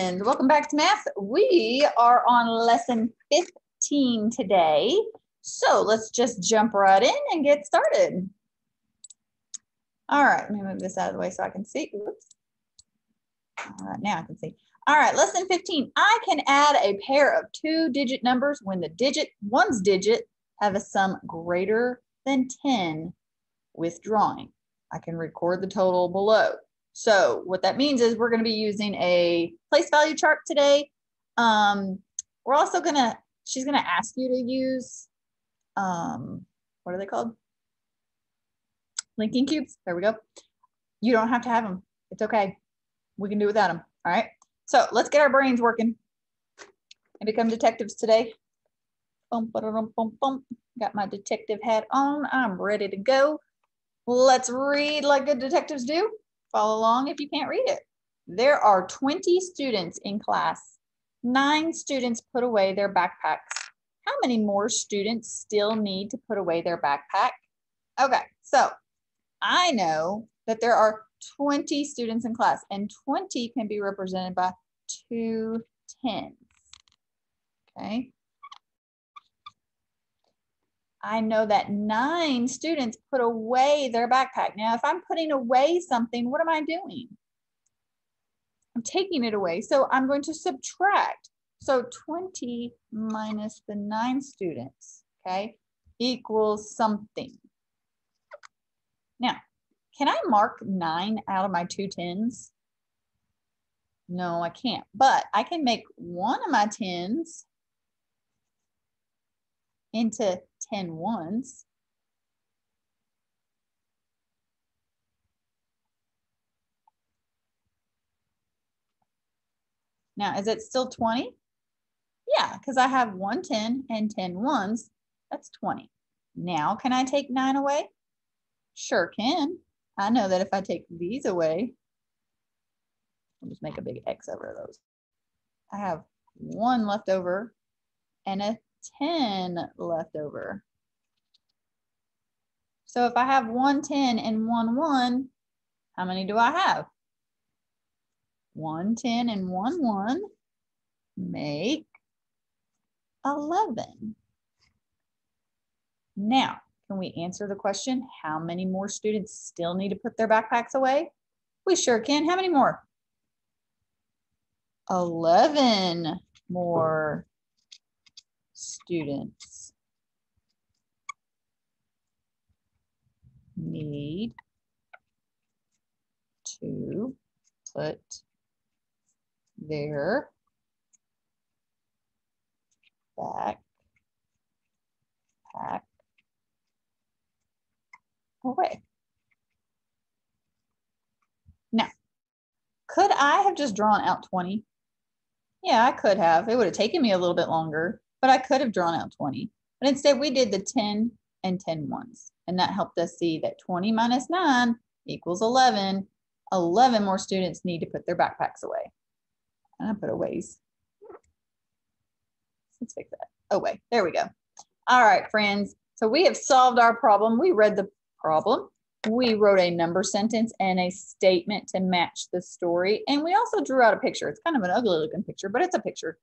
friends, welcome back to math. We are on lesson 15 today. So let's just jump right in and get started. All right, let me move this out of the way so I can see. Oops. All right, now I can see. All right, lesson 15. I can add a pair of two-digit numbers when the one's digit have a sum greater than 10 withdrawing. I can record the total below. So what that means is we're going to be using a place value chart today. We're also she's going to ask you to use, what are they called? Linking cubes. There we go. You don't have to have them. It's okay. We can do without them. All right. So let's get our brains working and become detectives today. Bum, ba-da-dum, bum, bum. Got my detective hat on. I'm ready to go. Let's read like good detectives do. Follow along if you can't read it. There are 20 students in class. 9 students put away their backpacks. How many more students still need to put away their backpack? Okay, so I know that there are 20 students in class, and 20 can be represented by 2 10s. Okay. I know that 9 students put away their backpack. Now, if I'm putting away something, what am I doing? I'm taking it away. So I'm going to subtract. So 20 minus the 9 students, okay, equals something. Now, can I mark 9 out of my 2 10s? No, I can't. But I can make one of my 10s into 10 1s. Now, is it still 20? Yeah, because I have 1 10 and 10 1s. That's 20. Now, can I take 9 away? Sure can. I know that if I take these away, I'll just make a big X over those. I have 1 left over and a 10 left over. So if I have 1 10 and 1 1, how many do I have? 1 10 and 1 1 make 11. Now, can we answer the question, how many more students still need to put their backpacks away? We sure can. How many more? 11 more students need to put their backpack away. Now, could I have just drawn out 20? Yeah, I could have. It would have taken me a little bit longer, but I could have drawn out 20. But instead, we did the 10 and 10 1s, and that helped us see that 20 minus 9 equals 11. 11 more students need to put their backpacks away. And I put aways. Let's fix that. Away. There we go. All right, friends. So we have solved our problem. We read the problem. We wrote a number sentence and a statement to match the story. And we also drew out a picture. It's kind of an ugly looking picture, but it's a picture.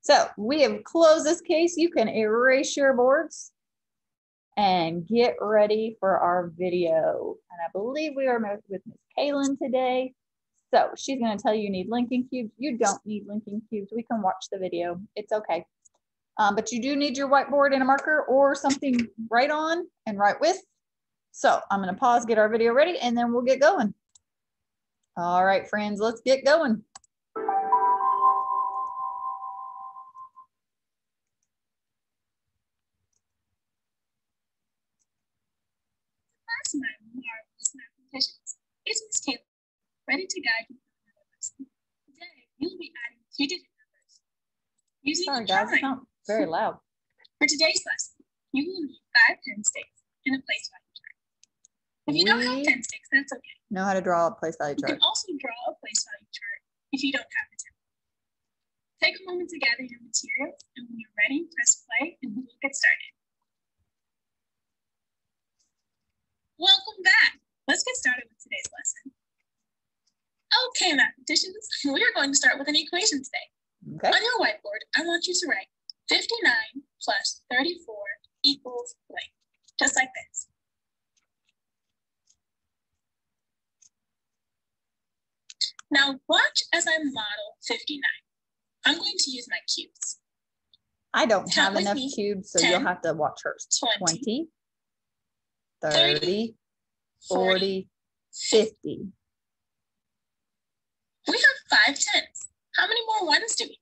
So we have closed this case. You can erase your boards and get ready for our video. And I believe we are with Miss Kaylin today. So she's going to tell you need linking cubes. You don't need linking cubes. We can watch the video. It's okay. But you do need your whiteboard and a marker or something to write on and write with. So I'm going to pause, get our video ready, and then we'll get going. All right, friends, let's get going. It's Miss Kaylin, ready to guide you through another lesson. Today, you'll be adding 2-digit numbers using Sorry, guys, it's not very loud. For today's lesson, you will need 5 10 sticks and a place value chart. If you don't have 10 sticks, that's okay. Know how to draw a place value chart. You can also draw a place value chart if you don't have the template. Take a moment to gather your materials, and when you're ready, press play and we'll get started. Welcome back. Let's get started with today's lesson. Okay, mathematicians, we are going to start with an equation today. Okay. On your whiteboard, I want you to write 59 plus 34 equals blank, just like this. Now watch as I model 59. I'm going to use my cubes. I don't Count have with enough me. cubes, so 10, you'll have to watch hers. 20, 30, 40, 50. We have 5 tens. How many more ones do we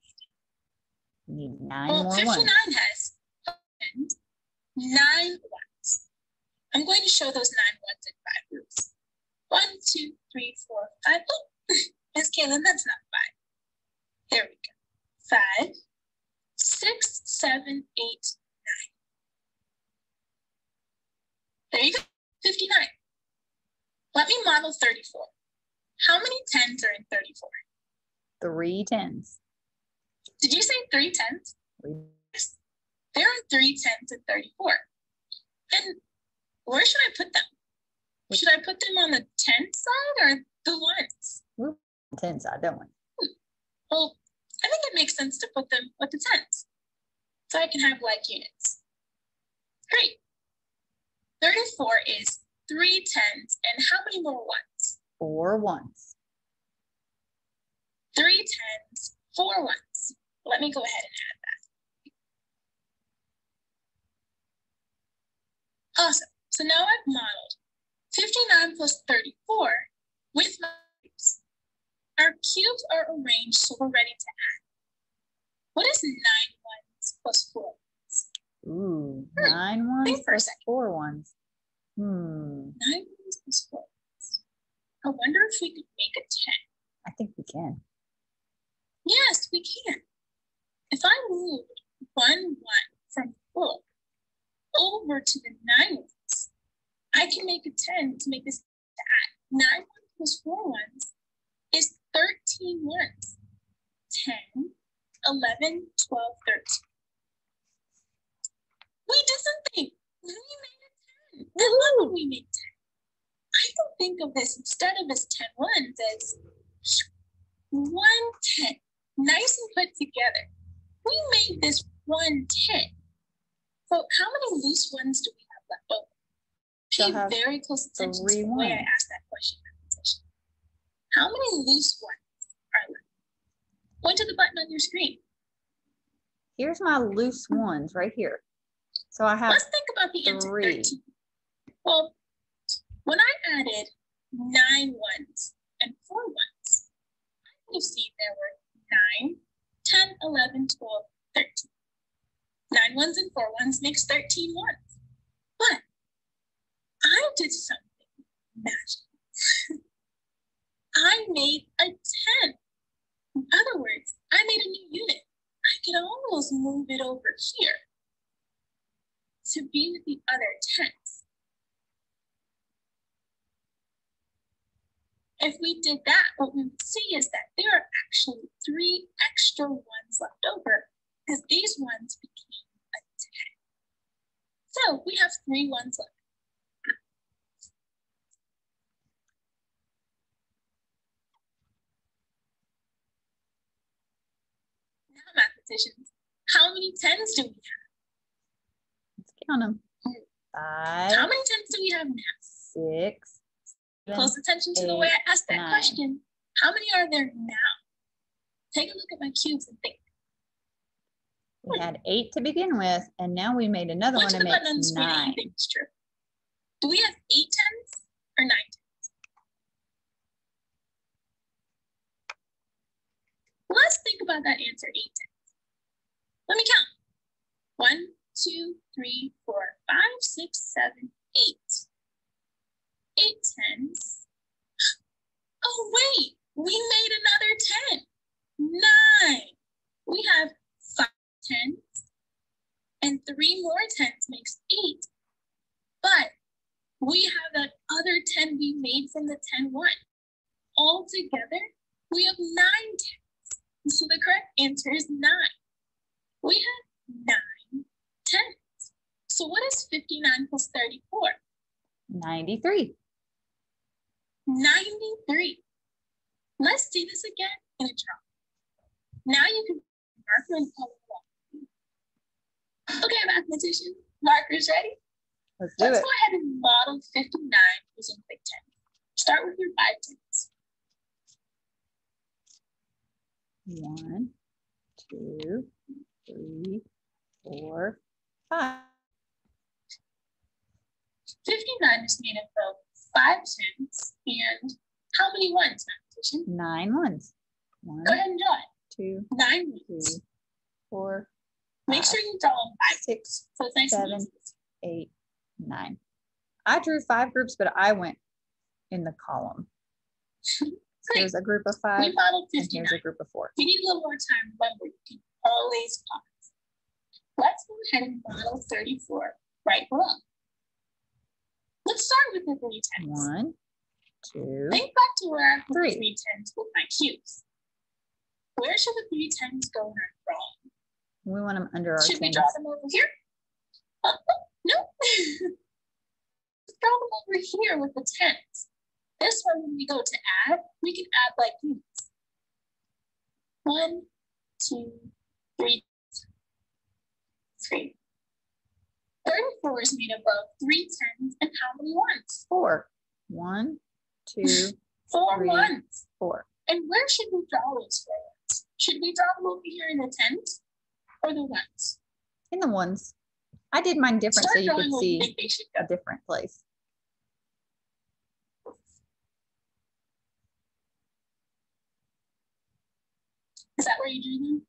We need 9 well, more 59 ones. has 5 tens, 9 ones. I'm going to show those 9 ones in 5 groups. 1, 2, 3, 4, 5. Oh, Miss Kaylin, that's not 5. There we go. 5, 6, 7, 8, 9. There you go. 59. Let me model 34. How many tens are in 34? 3 tens. Did you say 3 tens? 3. There are 3 tens in 34. And where should I put them? Should I put them on the 10 side or the ones? We're on the 10 side, don't we? Well, I think it makes sense to put them with the tens, so I can have like units. Great. 34 is 3 tens, and how many more ones? 4 ones. 3 tens, 4 ones. Let me go ahead and add that. Awesome. So now I've modeled 59 plus 34 with my cubes. Our cubes are arranged so we're ready to add. What is 9 ones plus 4 ones? Ooh, 9 ones Think for a plus second. 4 ones. 9 ones plus 4 ones. I wonder if we could make a 10. I think we can. Yes, we can. If I moved 1 1 from 4 over to the 9 ones, I can make a 10 to make this add. 9 ones plus 4 ones is 13 ones. 10, 11, 12, 13. We did something. We made a 10. I love when we make 10. I can think of this instead of as 10 ones as 1 10. Nice and put together. We made this 1 10. So how many loose ones do we have left over? Pay very close attention to the way I asked that question. How many loose ones are left? Point to the button on your screen. Here's my loose ones right here. So I have Let's think about the answer 3. 13. Well, when I added 9 ones and 4 ones, I could have seen there were 9, 10, 11, 12, 13. 9 ones and 4 ones makes 13 ones. But I did something magical. I made a 10. In other words, I made a new unit. I could almost move it over here to be with the other 10s. If we did that, what we would see is that there are actually 3 extra ones left over because these ones became a 10. So we have 3 ones left. Now, mathematicians, how many 10s do we have? Let's count them. 5. How many 10s do we have now? 6. 7, Close attention to 8, the way I asked that 9. question. How many are there now? Take a look at my cubes and think. We had 8 to begin with, and now we made another Point one to that the button on the makes screen that 9. you think is true. Do we have 8 10s or 9 10s? Let's think about that answer, 8 10s. Let me count. 1, 2, 3, 4, 5, 6, 7, 8. 8 10s. Oh, wait, we made another 10. 9. We have 5 10s, and 3 more 10s makes 8. But we have that other 10 we made from the 10 1. All together, we have 9 10s. So the correct answer is 9. We have 9 10s. So what is 59 plus 34? 93. 93. Let's do this again in a draw. Now you can marker and color along. Okay, mathematician, markers ready? Let's do it. Let's go ahead and model 59 using Quick 10. Start with your 5 tens. 1, 2, 3, 4, 5. 59 is made up of 5 tens and how many ones, mathematician? 9 ones. 1, Go ahead and draw it. 2, 9 ones. 3, 4, Make 5, sure you draw them 5. 6, So it's nice and 7, easy. 8, 9. I drew 5 groups, but I went in the column. Great. Here's a group of 5, We modeled and 59. here's a group of 4. If you need a little more time, remember, you can always pause. Let's go ahead and model 34 right below. Let's start with the 3 tens. 1, 2, Think back to where I put 3. the 3 tens with my cubes. Where should the 3 tens go in our drawing? We want them under our Should we tens. draw them over here? No. Let's draw them over here with the tens. This one, when we go to add, we can add like these. 1, 2, 3, 3. 34 is made up of 3 tens and how many ones? 4. 1, 2, 4 3, ones. 4. And where should we draw those 4 ones? Should we draw them over here in the tens or the ones? In the ones. I did mine different so you could where you see think they should go. a different place. Is that where you drew them?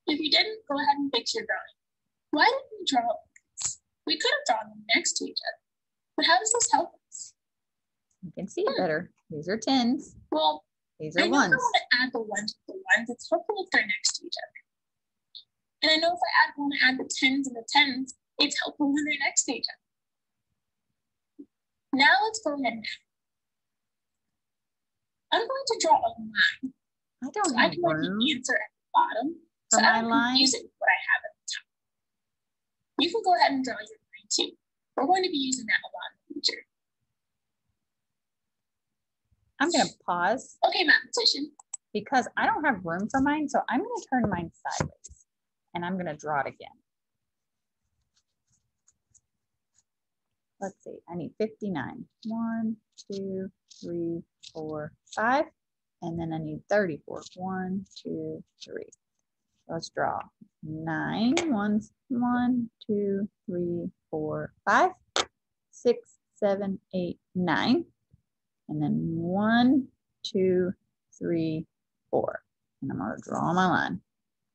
If you didn't, go ahead and fix your drawing. Why didn't we draw this? We could have drawn them next to each other. But how does this help us? You can see it better. These are tens. Well, These I are know ones. if I want to add the ones with the ones, it's helpful if they're next to each other. And I know if I want to add the tens and the tens, it's helpful when they're next to each other. Now let's go ahead and add. I'm going to draw a line. I don't I have can write room the answer at the bottom. for So my I don't line. confuse it with what I have at the top. You can go ahead and draw your line too. We're going to be using that a lot in the future. I'm going to pause Okay, mathematician. because I don't have room for mine. So I'm going to turn mine sideways and I'm going to draw it again. Let's see. I need 59. 1, 2, 3, 4, 5. And then I need 34. 1, 2, 3. Let's draw 9 ones. 1, 2, 3, 4, 5, 6, 7, 8, 9. And then 1, 2, 3, 4. And I'm going to draw my line.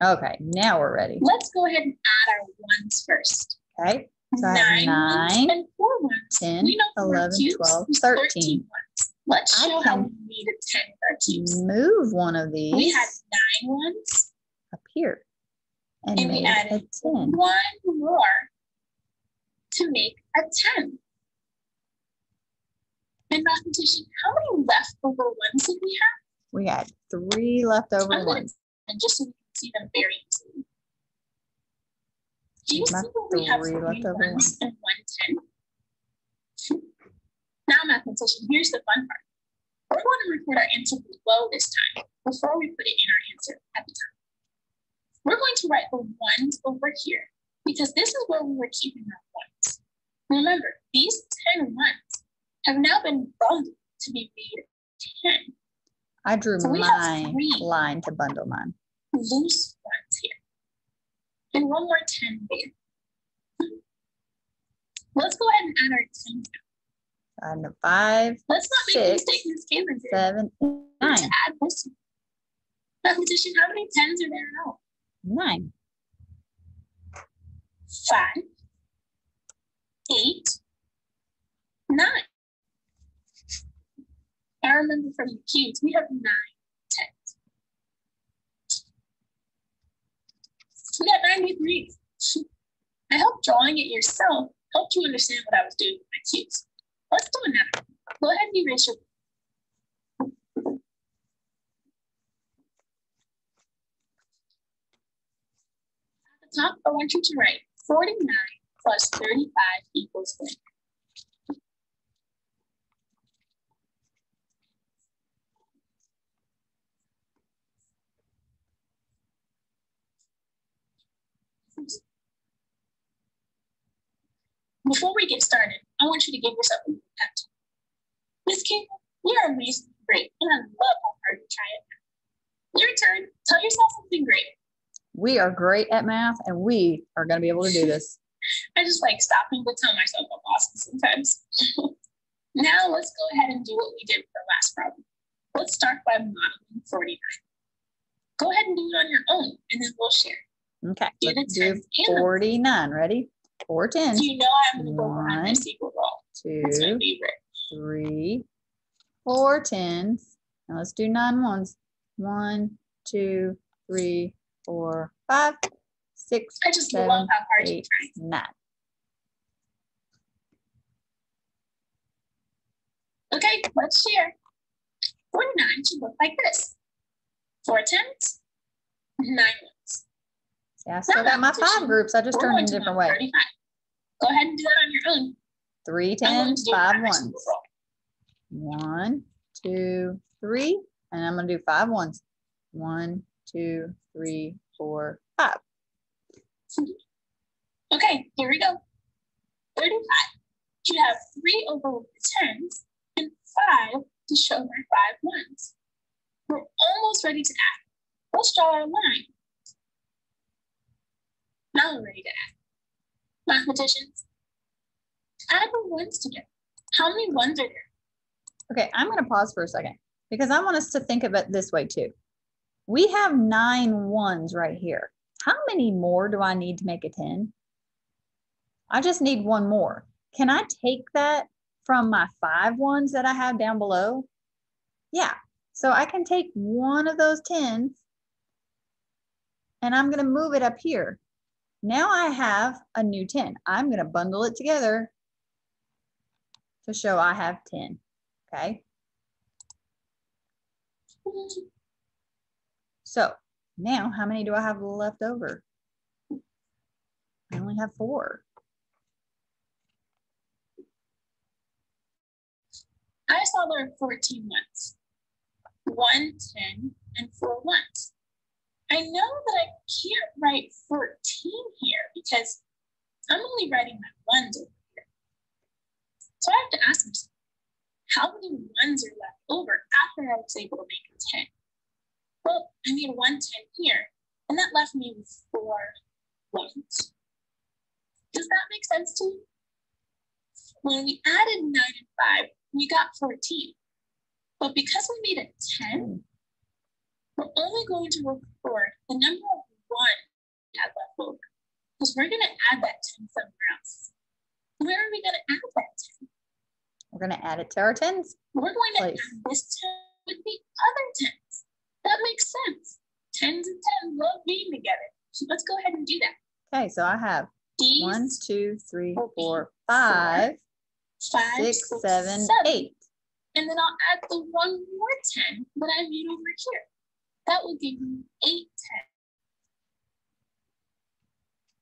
Okay, now we're ready. Let's go ahead and add our ones first. Okay, so I have 9, and 4 ones. 10, We know from our 11, cubes, 12, there's 13. ones. Let's I show how can we need a 10 with our cubes. move one of these We had 9 ones. up here and And we make a added 10. 1 more to make a 10. And mathematician, how many leftover ones did we have? We had 3 leftover ones. And just so we can see them very easily. Do you My see where we have 3 3 leftover ones and 1 10? Now, mathematician, here's the fun part. We're going to record our answer below this time before we put it in our answer at the top. We're going to write the ones over here because this is where we were keeping our ones. Remember, these 10 ones have now been bundled to be made 10. I drew So we have my 3 line to bundle mine. loose ones here. And 1 more 10 there. Let's go ahead and add our 10 count. And 5, Let's not make a 6, mistake in this camera here. 7, 8, 9. To add this one. Mathematician, how many 10s are there now? 9. 5, 8, 9. I remember from the cubes, we have 9 10s. We got 93. I hope drawing it yourself helped you understand what I was doing with my cubes. Let's do another. Go ahead and erase your. At the top, I want you to write 49 plus 35 equals blank. before we get started, I want you to give yourself a pep talk. Miss Kate, you're amazing, great, and I love how hard you try it. Your turn. Tell yourself something great. We are great at math, and we are going to be able to do this. I just like stopping to tell myself I'm awesome sometimes. Now let's go ahead and do what we did for the last problem. Let's start by modeling 49. Go ahead and do it on your own, and then we'll share. Okay, let's do 49. Ready? 4 tens. You know I'm going to go behind my secret roll. 2, That's my favorite. 3, 4 tens. Now let's do 9 ones. 1, 2, 3, 4, 5, 6, I just 7, love how hard 8, you try. 9. Okay, let's share. 49 should look like this. 4 tens, 9 ones. Yeah, I still got my 5 groups. I just turned in a different way. 35. Go ahead and do that on your own. 3 tens, 5 ones. 1, 2, 3, and I'm going to do 5 ones. 1, 2, 3, 4, 5. Okay, here we go. 35 should have 3 over the tens and 5 to show our 5 ones. We're almost ready to add. Let's draw our line. Now we're ready to add. Mathematicians, add the ones together. How many ones are there? Okay, I'm going to pause for a second because I want us to think of it this way too. We have 9 ones right here. How many more do I need to make a 10? I just need 1 more. Can I take that from my 5 ones that I have down below? Yeah, so I can take one of those 10s and I'm going to move it up here. Now I have a new 10. I'm going to bundle it together to show I have 10. Okay. So now how many do I have left over? I only have 4. I saw there are 14 ones. 1, 10, and 4 ones. I know that I can't write 14 here because I'm only writing my ones over here. So I have to ask myself, how many ones are left over after I was able to make a 10? Well, I made 1 10 here, and that left me with 4 ones. Does that make sense to you? When we added 9 and 5, we got 14. But because we made it 10, we're only going to record the number of 1 we had left over. Because we're going to add that 10 somewhere else. Where are we going to add that 10? We're going to add it to our 10s. We're going to add this 10 with the other 10s. That makes sense. 10s and 10s love being together. So let's go ahead and do that. Okay, so I have These 1, 2, 3, 4, 5, 6, 7, 8. And then I'll add the 1 more 10 that I made over here. That will give me 8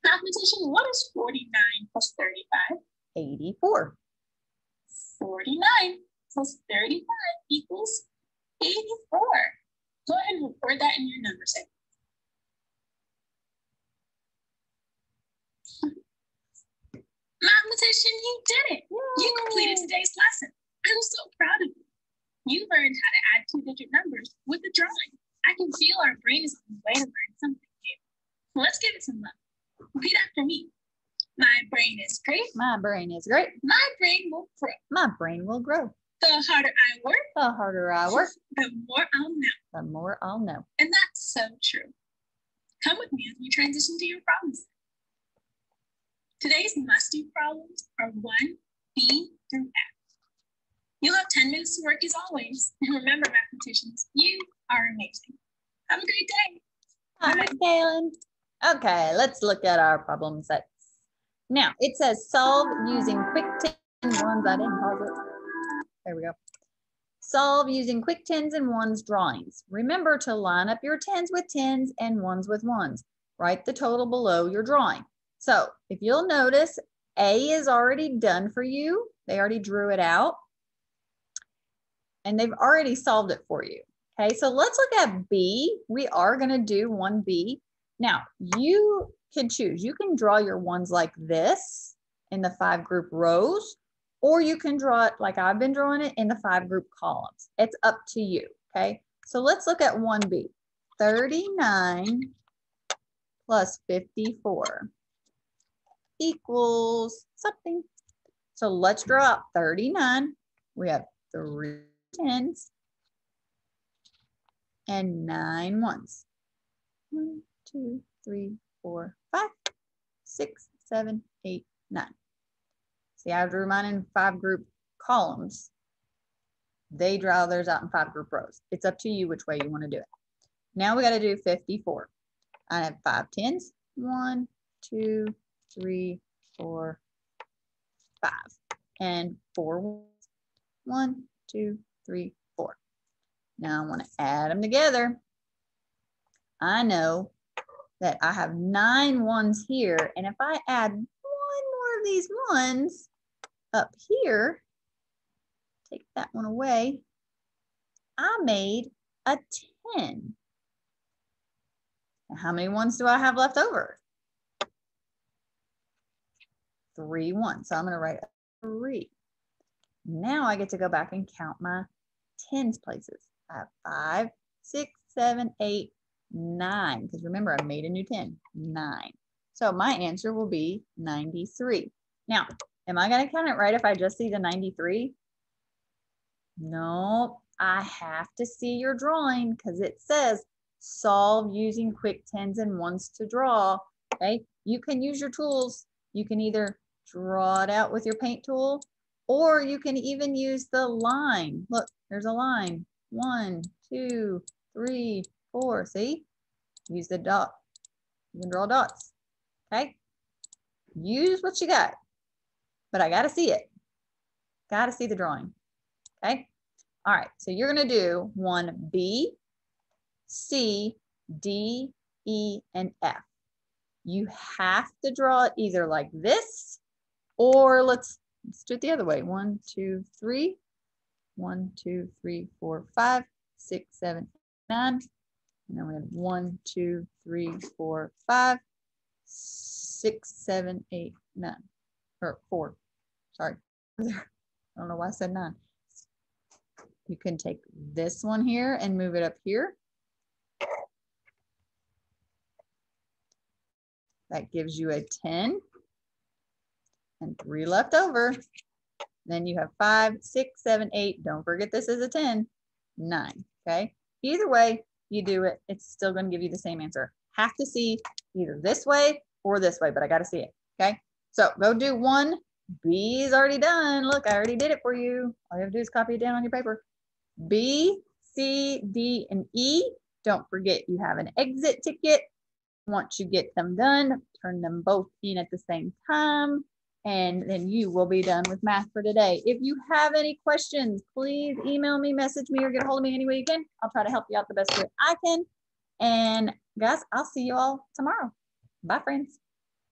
10. Mathematician, what is 49 plus 35? 84. 49 plus 35 equals 84. Go ahead and record that in your number segment. Mathematician, you did it. You completed today's lesson. I'm so proud of you. You learned how to add 2-digit numbers with a drawing. I can feel our brain is on the way to learn something new. Let's give it some love. Repeat after me. My brain is great. My brain is great. My brain will grow. My brain will grow. The harder I work, The harder I work, the more I'll know. the more I'll know. And that's so true. Come with me as we transition to your problems. Today's must-do problems are 1B through F. You'll have 10 minutes to work as always. And remember, mathematicians, you are amazing. Have a great day. Hi, Miss Kaylin. Okay, let's look at our problem sets. Now, it says solve using quick 10s and 1s. I didn't pause it. There we go. Solve using quick 10s and 1s drawings. Remember to line up your 10s with 10s and 1s with 1s. Write the total below your drawing. So if you'll notice, A is already done for you. They already drew it out. And they've already solved it for you. Okay, so let's look at B. We are going to do 1B. Now, you can choose. You can draw your ones like this in the 5 group rows, or you can draw it like I've been drawing it in the 5 group columns. It's up to you, okay? So let's look at 1B. 39 plus 54 equals something. So let's draw out 39. We have 3 10s and 9 1s. 1, 2, 3, 4, 5, 6, 7, 8, 9. See, I drew mine in 5 group columns. They draw theirs out in 5 group rows. It's up to you which way you want to do it. Now we got to do 54. I have 5 10s. 1, 2, 3, 4, 5. And 4 1s. 1, 2, 3, 4. Now I want to add them together. I know that I have 9 1s here. And if I add one more of these 1s up here, take that one away, I made a 10. Now, how many 1s do I have left over? 3 1s. So I'm going to write 3. Now I get to go back and count my 10s places. I have 5, 6, 7, 8, 9. Because remember, I made a new 10. 9. So my answer will be 93. Now, am I going to count it right if I just see the 93? No, I have to see your drawing because it says solve using quick 10s and 1s to draw. Okay, you can use your tools. You can either draw it out with your paint tool, or you can even use the line. Look, there's a line. 1, 2, 3, 4. See? Use the dot. You can draw dots. Okay? Use what you got. But I got to see it. Got to see the drawing. Okay? All right. So you're going to do 1B, C, D, E, and F. You have to draw it either like this, or let's do it the other way. 1, 2, 3. 1, 2, 3, 4, 5, 6, 7, 9. And then we have 1, 2, 3, 4, 5, 6, 7, 8, 9. Or 4. Sorry. I don't know why I said 9. You can take this one here and move it up here. That gives you a 10 and 3 left over. Then you have 5, 6, 7, 8. Don't forget this is a 10. 9. Okay. Either way you do it, it's still going to give you the same answer. Have to see either this way or this way, but I got to see it. Okay. So go do 1. B is already done. Look, I already did it for you. All you have to do is copy it down on your paper. B, C, D, and E. Don't forget you have an exit ticket. Once you get them done, turn them both in at the same time, and then you will be done with math for today. If you have any questions, please email me, message me, or get a hold of me any way you can. I'll try to help you out the best way I can. And guys, I'll see you all tomorrow. Bye, friends.